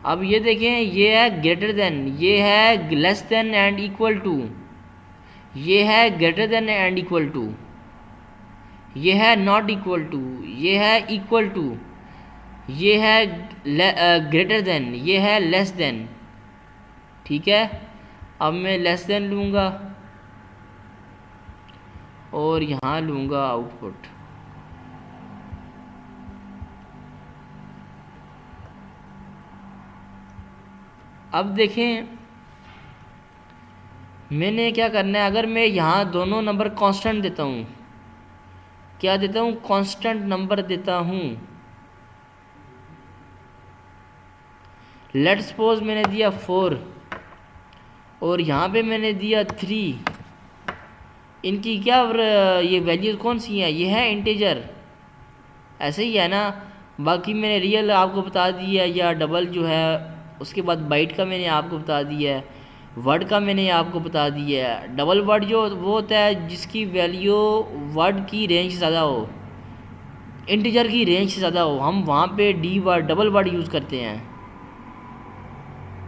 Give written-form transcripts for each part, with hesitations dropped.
अब ये देखें, ये है ग्रेटर देन, ये है less than and equal to, ये है greater than and equal to, ये है नॉट इक्वल टू, ये है इक्वल टू, ये है ग्रेटर देन, ये है लेस देन। ठीक है, अब मैं लेस देन लूँगा और यहाँ लूँगा आउटपुट। अब देखें मैंने क्या करना है, अगर मैं यहाँ दोनों नंबर कांस्टेंट देता हूँ, क्या देता हूँ, कांस्टेंट नंबर देता हूँ। लेट सपोज मैंने दिया 4 और यहाँ पे मैंने दिया 3, इनकी क्या ये वैल्यूज कौन सी हैं, ये है इंटीजर, ऐसे ही है ना। बाकी मैंने रियल आपको बता दिया, या डबल जो है, उसके बाद बाइट का मैंने आपको बता दिया है, वर्ड का मैंने आपको बता दिया है। डबल वर्ड जो वो होता है जिसकी वैल्यू वर्ड की रेंज से ज़्यादा हो, इंटीजर की रेंज से ज़्यादा हो, हम वहाँ पे D word, double word use करते हैं।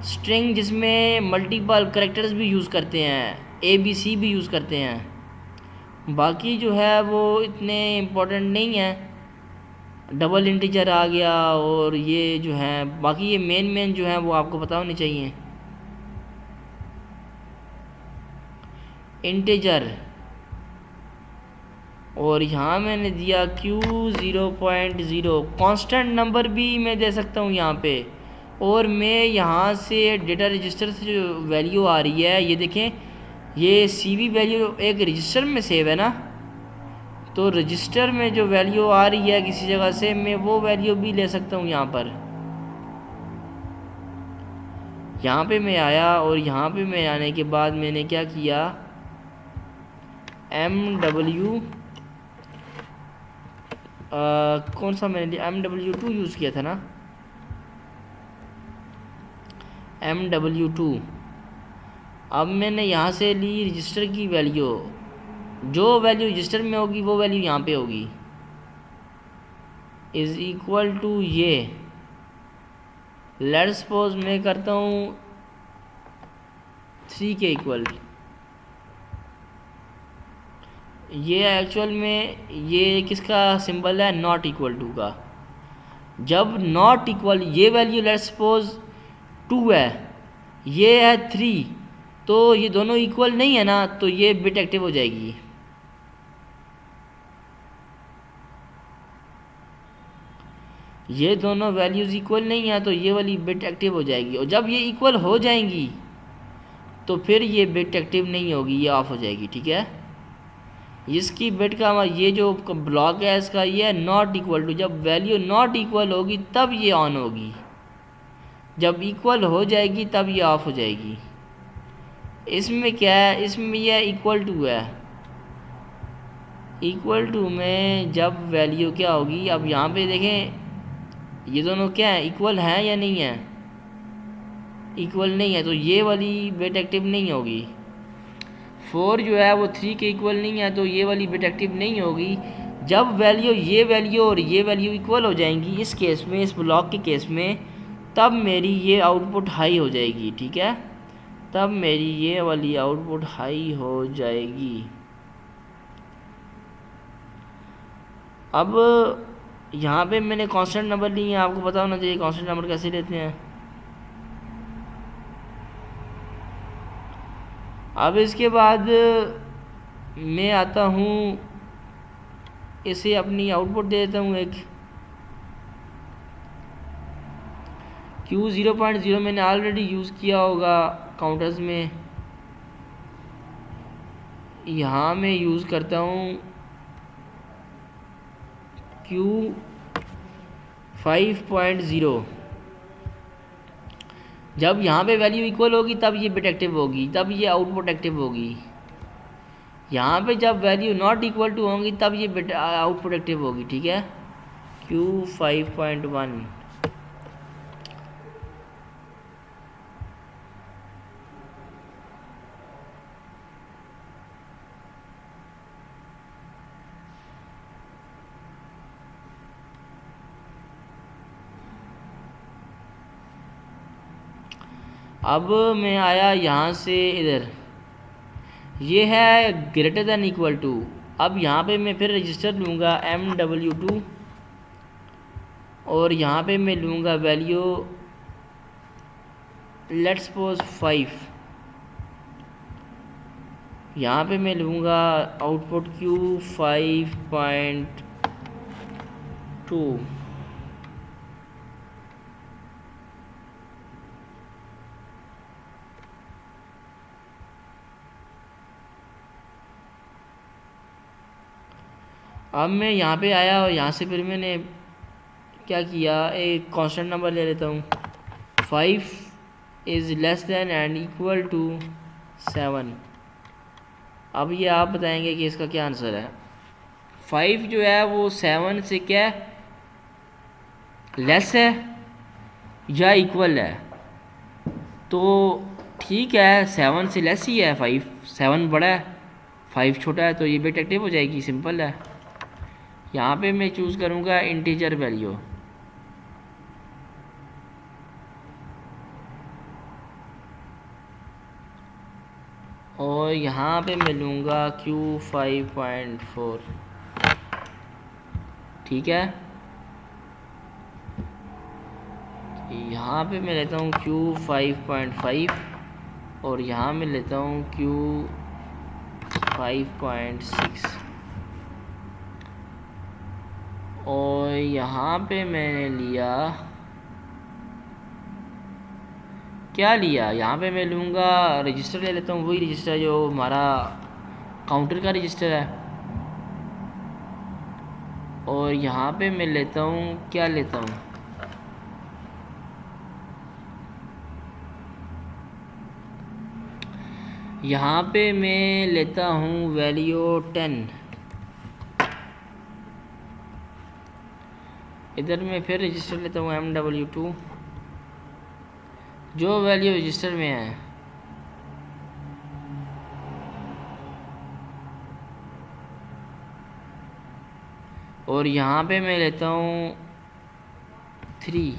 स्ट्रिंग जिसमें मल्टीपल करेक्टर्स भी यूज़ करते हैं, ABC भी यूज़ करते हैं। बाकी जो है वो इतने इम्पोर्टेंट नहीं है, डबल इंटीजर आ गया और ये जो है, बाकी ये मेन जो है वो आपको पता होनी चाहिए। इंटीजर, और यहाँ मैंने दिया Q0.0, कांस्टेंट नंबर भी मैं दे सकता हूँ यहाँ पे। और मैं यहाँ से डेटा रजिस्टर से जो वैल्यू आ रही है, ये देखें, ये CV वैल्यू एक रजिस्टर में सेव है ना, तो रजिस्टर में जो वैल्यू आ रही है किसी जगह से, मैं वो वैल्यू भी ले सकता हूँ यहाँ पर। यहाँ पे मैं आया और यहाँ पे मैं आने के बाद मैंने क्या किया, MW कौन सा मैंने लिया, MW2 यूज़ किया था ना, MW2। अब मैंने यहाँ से ली रजिस्टर की वैल्यू, जो वैल्यू रजिस्टर में होगी वो वैल्यू यहाँ पे होगी, इज़ इक्वल टू ये। लेट सपोज मैं करता हूँ 3 के इक्वल, ये एक्चुअल में ये किसका सिंबल है, नॉट इक्वल टू का। जब नॉट इक्वल, ये वैल्यू लेट सपोज 2 है, ये है 3, तो ये दोनों इक्वल नहीं है ना, तो ये बिट एक्टिव हो जाएगी। ये दोनों वैल्यूज़ इक्वल नहीं है तो ये वाली बिट एक्टिव हो जाएगी, और जब ये इक्वल हो जाएंगी तो फिर ये बिट एक्टिव नहीं होगी, ये ऑफ हो जाएगी। ठीक है, इसकी बिट का ये जो ब्लॉक है इसका, ये है नॉट इक्वल टू। जब वैल्यू नॉट इक्वल होगी तब ये ऑन होगी, जब इक्वल हो जाएगी तब ये ऑफ हो जाएगी। इसमें क्या है, इसमें यह इक्वल टू है, इक्वल टू में जब वैल्यू क्या होगी, अब यहाँ पे देखें ये दोनों क्या है, इक्वल हैं या नहीं है, इक्वल नहीं है, तो ये वाली बिट एक्टिव नहीं होगी। 4 जो है वो 3 के इक्वल नहीं है, तो ये वाली बिट एक्टिव नहीं होगी। जब वैल्यू, ये वैल्यू और ये वैल्यू इक्वल हो जाएंगी इस केस में, इस ब्लॉक के केस में, तब मेरी ये आउटपुट हाई हो जाएगी। ठीक है, तब मेरी ये वाली आउटपुट हाई हो जाएगी। अब यहाँ पे मैंने कांस्टेंट नंबर लिए हैं, आपको पता होना चाहिए कांस्टेंट नंबर कैसे लेते हैं। अब इसके बाद मैं आता हूँ, इसे अपनी आउटपुट दे देता हूँ एक Q0.0, मैंने ऑलरेडी यूज़ किया होगा काउंटर्स में। यहाँ मैं यूज़ करता हूँ Q5.0। जब यहाँ पे वैल्यू इक्वल होगी तब ये बिट एक्टिव होगी, तब ये आउटपुट एक्टिव होगी। यहाँ पे जब वैल्यू नॉट इक्वल टू होंगी तब ये बिट आउटपुट एक्टिव होगी। ठीक है, Q5.1। अब मैं आया यहाँ से इधर, ये है ग्रेटर दैन इक्वल टू। अब यहाँ पे मैं फिर रजिस्टर लूँगा MW2 और यहाँ पे मैं लूँगा वैल्यू लेट्स सपोज 5। यहाँ पे मैं लूँगा आउटपुट Q 5.2। अब मैं यहाँ पे आया और यहाँ से फिर मैंने क्या किया, एक कांस्टेंट नंबर ले लेता हूँ। 5 is less than and equal to 7। अब ये आप बताएंगे कि इसका क्या आंसर है। 5 जो है वो 7 से क्या लेस है या इक्वल है? तो ठीक है, 7 से लेस ही है 5, 7 बड़ा है 5 छोटा है, तो ये बिट एक्टिव हो जाएगी, सिंपल है। यहाँ पे मैं चूज़ करूँगा इंटीजर वैल्यू, और यहाँ पे मैं लूँगा Q 5.4। ठीक है, यहाँ पे मैं लेता हूँ Q 5.5 और यहाँ मैं लेता हूँ Q 5.6 और यहाँ पे मैंने लिया, क्या लिया, यहाँ पे मैं लूँगा रजिस्टर ले लेता हूँ, वही रजिस्टर जो हमारा काउंटर का रजिस्टर है। और यहाँ पे मैं लेता हूँ, क्या लेता हूँ, यहाँ पे मैं लेता हूँ वैल्यू 10। इधर मैं फिर रजिस्टर लेता हूँ MW2 जो वैल्यू रजिस्टर में है। और यहाँ पे मैं लेता हूँ 3।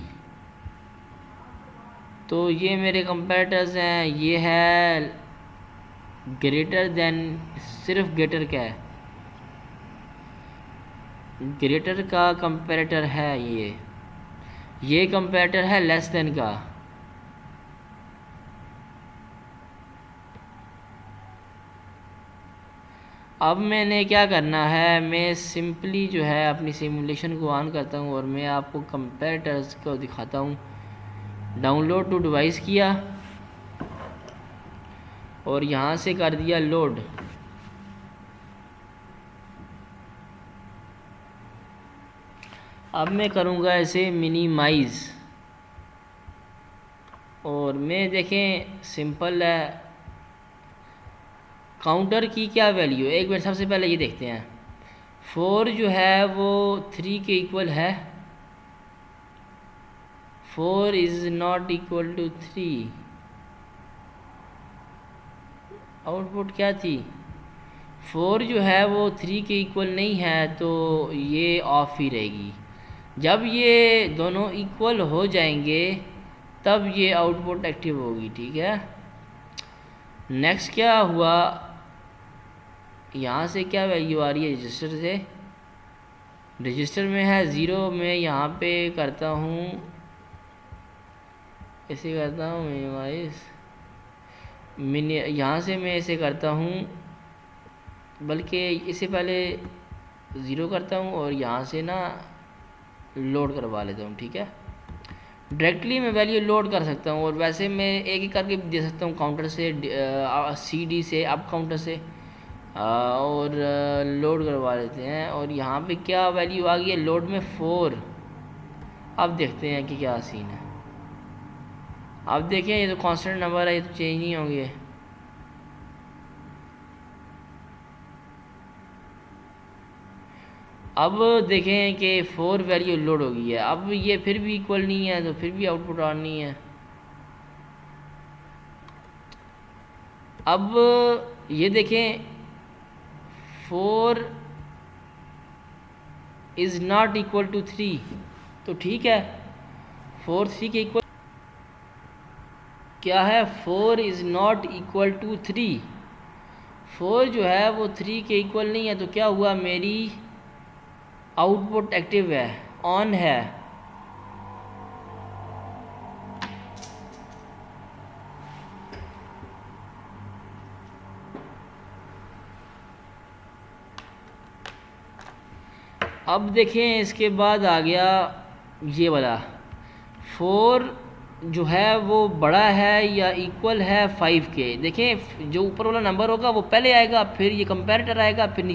तो ये मेरे कंपैरेटर्स हैं, ये है ग्रेटर देन, सिर्फ ग्रेटर क्या है, ग्रेटर का कंपैरेटर है ये कंपैरेटर है लेस देन का। अब मैंने क्या करना है, मैं सिंपली जो है अपनी सिमुलेशन को ऑन करता हूँ और मैं आपको कंपैरेटर्स को दिखाता हूँ। डाउनलोड टू डिवाइस किया और यहाँ से कर दिया लोड। अब मैं करूँगा इसे मिनिमाइज़ और मैं देखें सिंपल है, काउंटर की क्या वैल्यू है, एक मिनट सबसे पहले ये देखते हैं। 4 जो है वो 3 के इक्वल है, 4 is not equal to 3। Output क्या थी, 4 जो है वो 3 के इक्वल नहीं है, तो ये ऑफ ही रहेगी। जब ये दोनों इक्वल हो जाएंगे तब ये आउटपुट एक्टिव होगी। ठीक है, नेक्स्ट क्या हुआ, यहाँ से क्या वैल्यू आ रही है रजिस्टर से, रजिस्टर में है 0। मैं यहाँ पे करता हूँ, ऐसे करता हूँ मिनिमाइज यहाँ से मैं ऐसे करता हूँ, बल्कि इससे पहले 0 करता हूँ और यहाँ से ना लोड करवा लेता हूँ। ठीक है, डायरेक्टली मैं वैल्यू लोड कर सकता हूँ और वैसे मैं एक एक करके दे सकता हूँ, काउंटर से CD से अप काउंटर से, और लोड करवा लेते हैं। और यहाँ पे क्या वैल्यू आ गई है लोड में 4। अब देखते हैं कि क्या सीन है। अब देखें ये तो कांस्टेंट नंबर है, ये तो चेंज नहीं होंगे। अब देखें कि 4 वैल्यू लोड हो गई है। अब ये फिर भी इक्वल नहीं है, तो फिर भी आउटपुट ऑन नहीं है। अब ये देखें 4 इज़ नॉट इक्वल टू 3, तो ठीक है 4 3 के इक्वल, क्या है, 4 इज़ नॉट इक्वल टू 3। 4 जो है वो 3 के इक्वल नहीं है, तो क्या हुआ, मेरी आउटपुट एक्टिव है, ऑन है। अब देखें इसके बाद आ गया ये वाला, 4 जो है वो बड़ा है या इक्वल है 5 के। देखें जो ऊपर वाला नंबर होगा वो पहले आएगा, फिर ये कंपैरेटर आएगा, फिर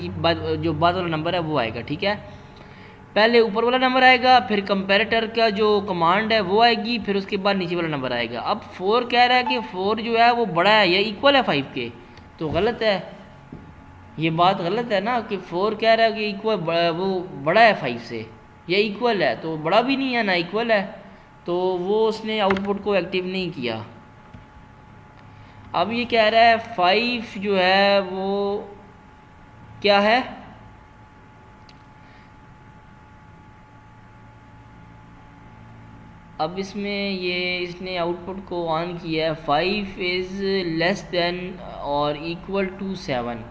जो बाद वाला नंबर है वो आएगा, ठीक है। पहले ऊपर वाला नंबर आएगा, फिर कंपैरेटर का जो कमांड है वो आएगी, फिर उसके बाद नीचे वाला नंबर आएगा। अब 4 कह रहा है कि 4 जो है वो बड़ा है या इक्वल है 5 के, तो गलत है, ये बात गलत है ना, कि 4 कह रहा है कि इक्वल वो बड़ा है 5 से या इक्वल है, तो बड़ा भी नहीं है ना इक्वल है, तो वो उसने आउटपुट को एक्टिव नहीं किया। अब ये कह रहा है 5 जो है वो क्या है, अब इसमें ये इसने आउटपुट को ऑन किया है, 5 इज़ लेस देन और इक्वल टू 7।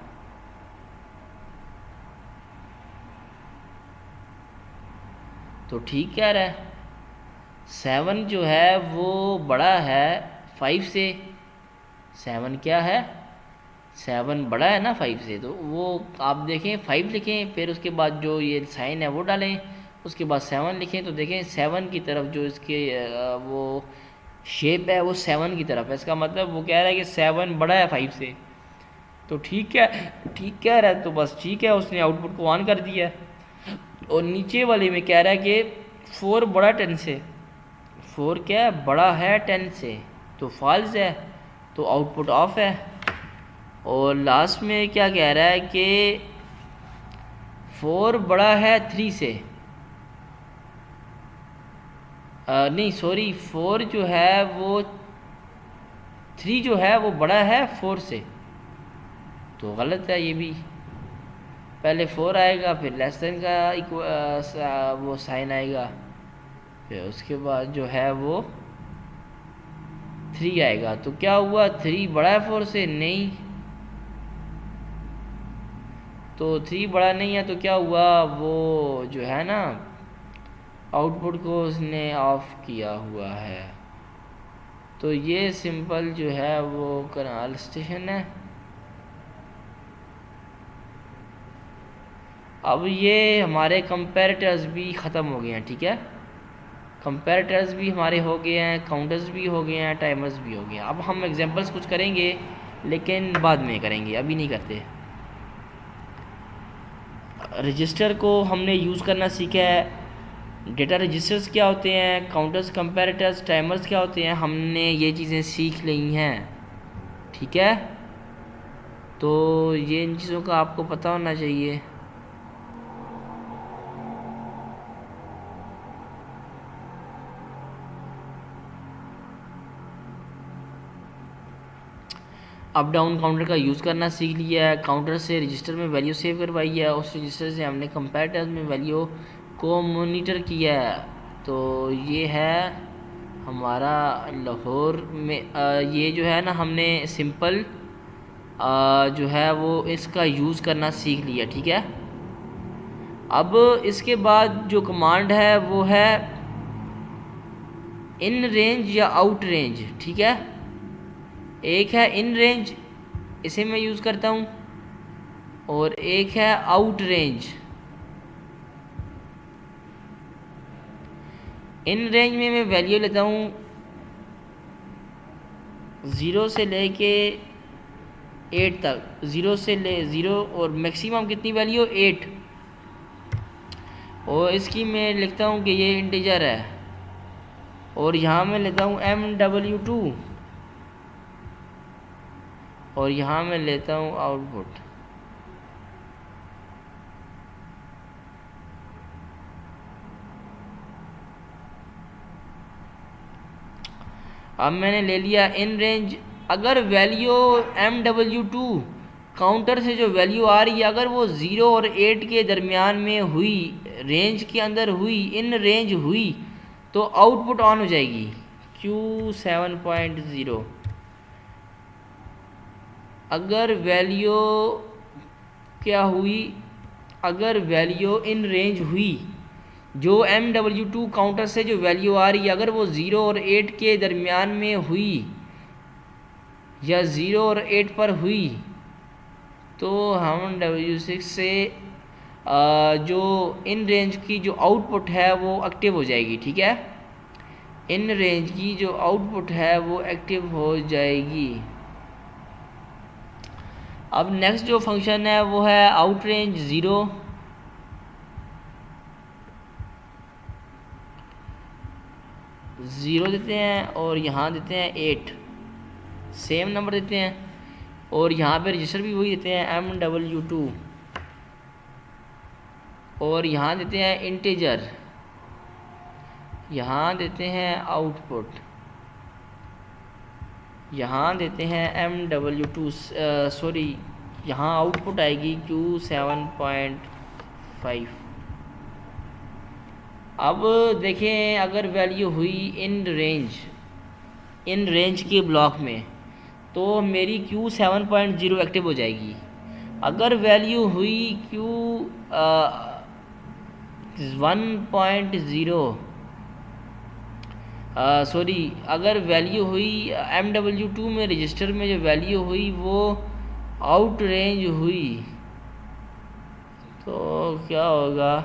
तो ठीक कह रहा है, 7 जो है वो बड़ा है 5 से। 7 क्या है, 7 बड़ा है ना 5 से, तो वो आप देखें 5 लिखें, फिर उसके बाद जो ये साइन है वो डालें, उसके बाद 7 लिखें, तो देखें 7 की तरफ जो इसके वो शेप है वो 7 की तरफ है। इसका मतलब वो कह रहा है कि 7 बड़ा है 5 से, तो ठीक है, ठीक कह रहा है, तो बस ठीक है, उसने आउटपुट को ऑन कर दिया। और नीचे वाले में कह रहा है कि 4 बड़ा 10 से, 4 क्या है, बड़ा है 10 से, तो फॉल्स है, तो आउटपुट ऑफ है। और लास्ट में क्या कह रहा है कि 4 बड़ा है 3 से, नहीं सॉरी, 4 जो है वो 3 जो है वो बड़ा है 4 से, तो गलत है ये भी। पहले 4 आएगा, फिर लेस देन का वो साइन आएगा, फिर उसके बाद जो है वो 3 आएगा, तो क्या हुआ, 3 बड़ा है 4 से, नहीं, तो 3 बड़ा नहीं है, तो क्या हुआ, वो जो है ना आउटपुट को उसने ऑफ किया हुआ है। तो ये सिंपल जो है वो करनाल स्टेशन है। अब ये हमारे कंपैरेटर्स भी ख़त्म हो गए हैं, ठीक है, कंपैरेटर्स भी हमारे हो गए हैं, काउंटर्स भी हो गए हैं, टाइमर्स भी हो गए हैं। अब हम एग्जांपल्स कुछ करेंगे, लेकिन बाद में करेंगे, अभी नहीं करते। रजिस्टर को हमने यूज़ करना सीखा है, डेटा रजिस्टर्स क्या होते हैं, काउंटर्स, कंपैरेटर्स, टाइमर्स क्या होते हैं, हमने ये चीज़ें सीख ली हैं, ठीक है। तो ये इन चीज़ों का आपको पता होना चाहिए। अप डाउन काउंटर का यूज़ करना सीख लिया है, काउंटर से रजिस्टर में वैल्यू सेव करवाई है, उस रजिस्टर से हमने कंपैरेटर्स में वैल्यू को मॉनिटर किया है। तो ये है हमारा लाहौर में ये जो है ना हमने सिंपल जो है वो इसका यूज़ करना सीख लिया, ठीक है। अब इसके बाद जो कमांड है वो है इन रेंज या आउट रेंज, ठीक है। एक है इन रेंज, इसे मैं यूज़ करता हूँ, और एक है आउट रेंज। इन रेंज में मैं वैल्यू लेता हूँ 0 से लेके 8 तक, 0 से ले 0 और मैक्सिमम कितनी वैल्यू 8, और इसकी मैं लिखता हूँ कि ये इंटीजर है, और यहाँ मैं लेता हूँ MW2, और यहाँ मैं लेता हूँ आउटपुट। अब मैंने ले लिया इन रेंज। अगर वैल्यू MW2 काउंटर से जो वैल्यू आ रही है अगर वो 0 और 8 के दरमियान में हुई, रेंज के अंदर हुई, इन रेंज हुई, तो आउटपुट ऑन हो जाएगी। Q7.0। अगर वैल्यू क्या हुई, अगर वैल्यू इन रेंज हुई, जो MW2 काउंटर से जो वैल्यू आ रही है अगर वो 0 और 8 के दरमियान में हुई या 0 और 8 पर हुई तो हम W6 से जो इन रेंज की जो आउटपुट है वो एक्टिव हो जाएगी। ठीक है, इन रेंज की जो आउटपुट है वो एक्टिव हो जाएगी। अब नेक्स्ट जो फंक्शन है वो है आउट रेंज 0। ज़ीरो देते हैं और यहाँ देते हैं 8, सेम नंबर देते हैं और यहाँ पे रजिस्टर भी वही देते हैं MW2 और यहाँ देते हैं इंटीजर, यहाँ देते हैं आउटपुट, यहाँ देते हैं MW2 सॉरी यहाँ आउटपुट आएगी Q7.5। अब देखें अगर वैल्यू हुई इन रेंज के ब्लॉक में तो मेरी Q7.0 एक्टिव हो जाएगी। अगर वैल्यू हुई Q1.0 सॉरी अगर वैल्यू हुई MW2 में रजिस्टर में जो वैल्यू हुई वो आउट रेंज हुई तो क्या होगा,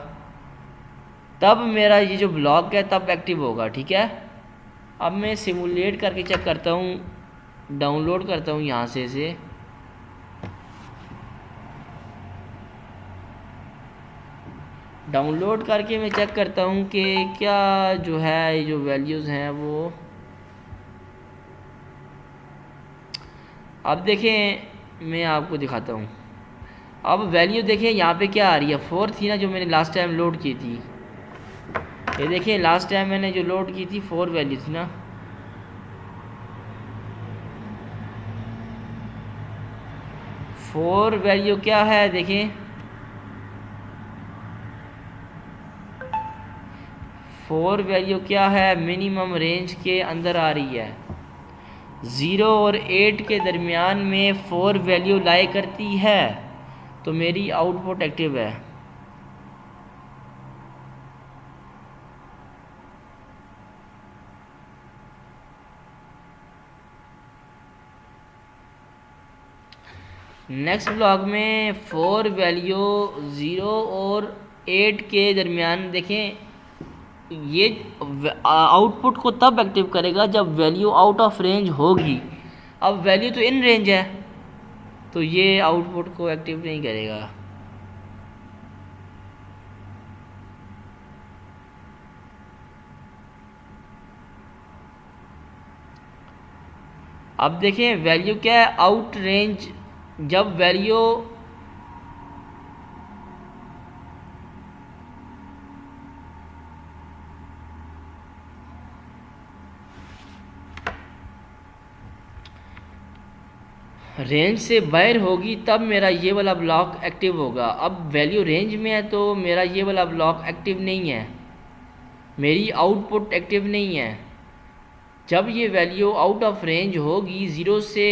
तब मेरा ये जो ब्लॉक है तब एक्टिव होगा। ठीक है, अब मैं सिमुलेट करके चेक करता हूँ, डाउनलोड करता हूँ यहाँ से इसे। डाउनलोड करके मैं चेक करता हूँ कि क्या जो है जो वैल्यूज़ हैं वो, अब देखें मैं आपको दिखाता हूँ। अब वैल्यू देखें यहाँ पे क्या आ रही है, 4 थी ना जो मैंने लास्ट टाइम लोड की थी। ये देखिए लास्ट टाइम मैंने जो लोड की थी 4 वैल्यू थी ना, फोर वैल्यू क्या है देखें, 4 वैल्यू क्या है मिनिमम रेंज के अंदर आ रही है। 0 और 8 के दरमियान में 4 वैल्यू लाई करती है तो मेरी आउटपुट एक्टिव है। नेक्स्ट ब्लॉक में 4 वैल्यू 0 और 8 के दरमियान देखें, ये आउटपुट को तब एक्टिव करेगा जब वैल्यू आउट ऑफ रेंज होगी। अब वैल्यू तो इन रेंज है तो ये आउटपुट को एक्टिव नहीं करेगा। अब देखें वैल्यू क्या है आउट रेंज, जब वैल्यू रेंज से बाहर होगी तब मेरा ये वाला ब्लॉक एक्टिव होगा। अब वैल्यू रेंज में है तो मेरा ये वाला ब्लॉक एक्टिव नहीं है, मेरी आउटपुट एक्टिव नहीं है। जब ये वैल्यू आउट ऑफ रेंज होगी 0 से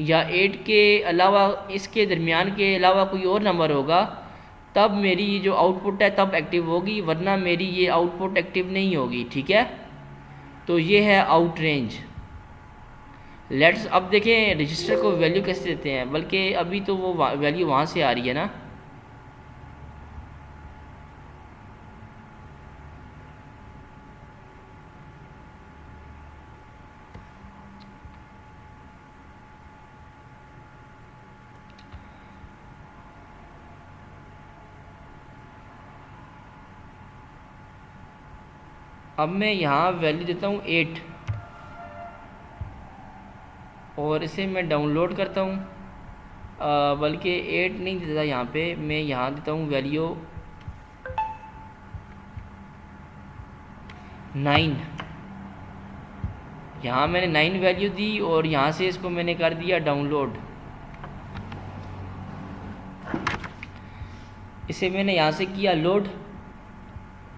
या 8 के अलावा, इसके दरमियान के अलावा कोई और नंबर होगा तब मेरी ये जो आउटपुट है तब एक्टिव होगी, वरना मेरी ये आउटपुट एक्टिव नहीं होगी। ठीक है, तो ये है आउट रेंज। लेट्स अब देखें रजिस्टर को वैल्यू कैसे देते हैं, बल्कि अभी तो वो वैल्यू वहाँ से आ रही है ना। अब मैं यहाँ वैल्यू देता हूँ 8 और इसे मैं डाउनलोड करता हूँ, बल्कि 8 नहीं देता यहाँ पे, मैं यहाँ देता हूँ वैल्यू 9। यहाँ मैंने 9 वैल्यू दी और यहाँ से इसको मैंने कर दिया डाउनलोड। इसे मैंने यहाँ से किया लोड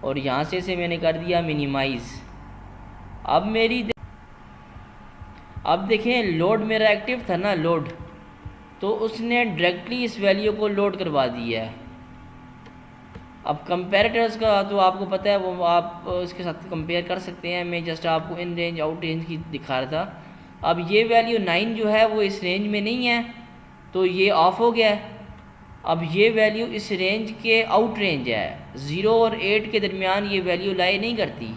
और यहाँ से इसे मैंने कर दिया मिनिमाइज़। अब मेरी अब देखें लोड मेरा एक्टिव था ना, लोड, तो उसने डायरेक्टली इस वैल्यू को लोड करवा दिया है। अब कंपेरेटर्स का तो आपको पता है, वो आप इसके साथ कंपेयर कर सकते हैं। मैं जस्ट आपको इन रेंज आउट रेंज की दिखा रहा था। अब ये वैल्यू 9 जो है वो इस रेंज में नहीं है, तो ये ऑफ हो गया है। अब ये वैल्यू इस रेंज के आउट रेंज है, 0 और 8 के दरमियान ये वैल्यू लाई नहीं करती,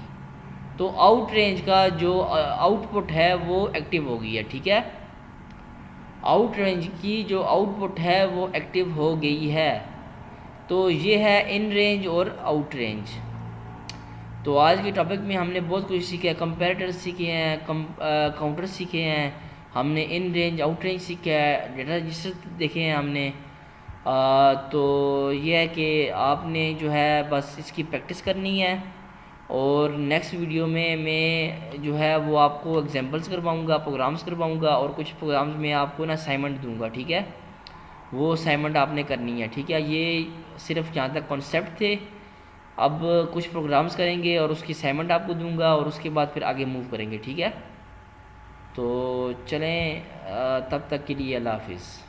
तो आउट रेंज का जो आउटपुट है वो एक्टिव हो गई है। ठीक है, आउट रेंज की जो आउटपुट है वो एक्टिव हो गई है। तो ये है इन रेंज और आउट रेंज। तो आज के टॉपिक में हमने बहुत कुछ सीखा है, कंपेरेटर सीखे हैं, काउंटर सीखे हैं, हमने इन रेंज आउट रेंज सीखा है, डेटा रजिस्टर देखे हैं हमने। तो ये है कि आपने जो है बस इसकी प्रैक्टिस करनी है, और नेक्स्ट वीडियो में मैं जो है वो आपको एग्जांपल्स करवाऊंगा, प्रोग्राम्स करवाऊंगा, और कुछ प्रोग्राम्स में आपको ना असाइनमेंट दूंगा। ठीक है, वो असाइनमेंट आपने करनी है। ठीक है, ये सिर्फ जहाँ तक कॉन्सेप्ट थे। अब कुछ प्रोग्राम्स करेंगे और उसकी असाइनमेंट आपको दूंगा, और उसके बाद फिर आगे मूव करेंगे। ठीक है, तो चलें, तब तक के लिए अल्लाह हाफिज़।